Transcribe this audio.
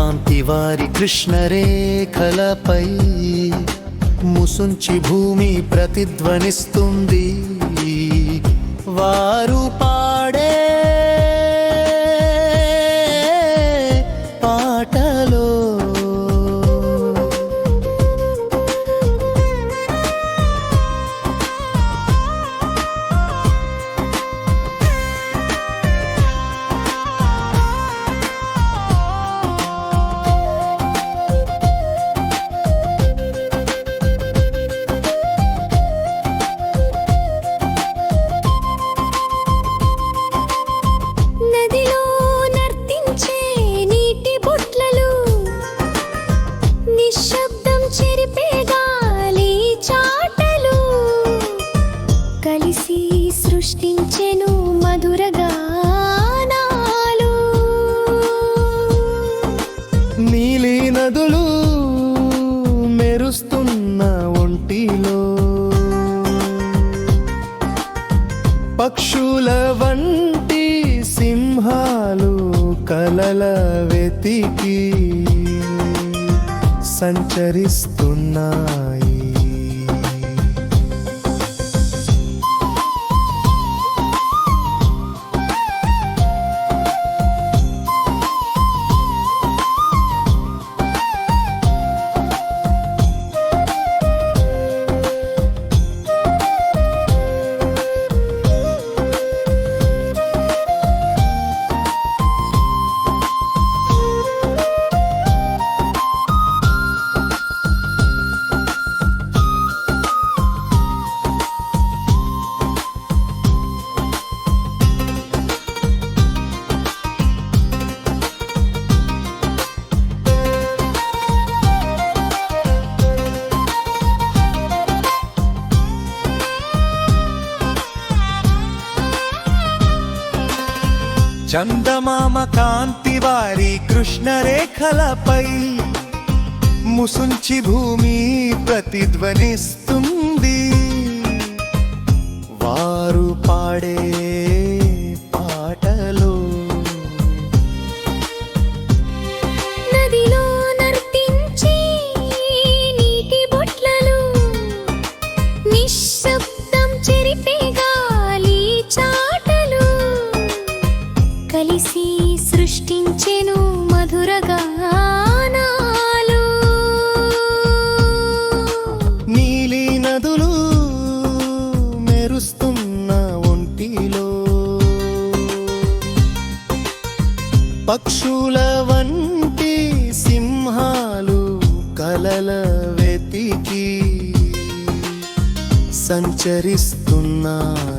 కాంతి వారి కృష్ణరేఖలపై ముసుంచి భూమి ప్రతిధ్వనిస్తుంది. వారు పాడే పాటలో సృష్టించెను మధుర గానాలు. నీలి నదులు మెరుస్తున్న ఒంటిలో పక్షుల వంటి సింహాలు కలల వెతికి సంచరిస్తున్నాయి. చందమామ కాంతి వారి కృష్ణరేఖలపై ముసుంచి భూమి ప్రతిధ్వనిస్తుంది. వారు పాడే పాటలో నదిలో నర్తించే నీటి బొట్లలో నిశ్శబ్దం చెరిపే గాలి చాటలు కలిసి సృష్టించెను మధుర గానాలు. నీలి నదులు మెరుస్తున్న ఒంటిలో పక్షుల వంటి సింహాలు కలల వెతికి సంచరిస్తున్నాయి.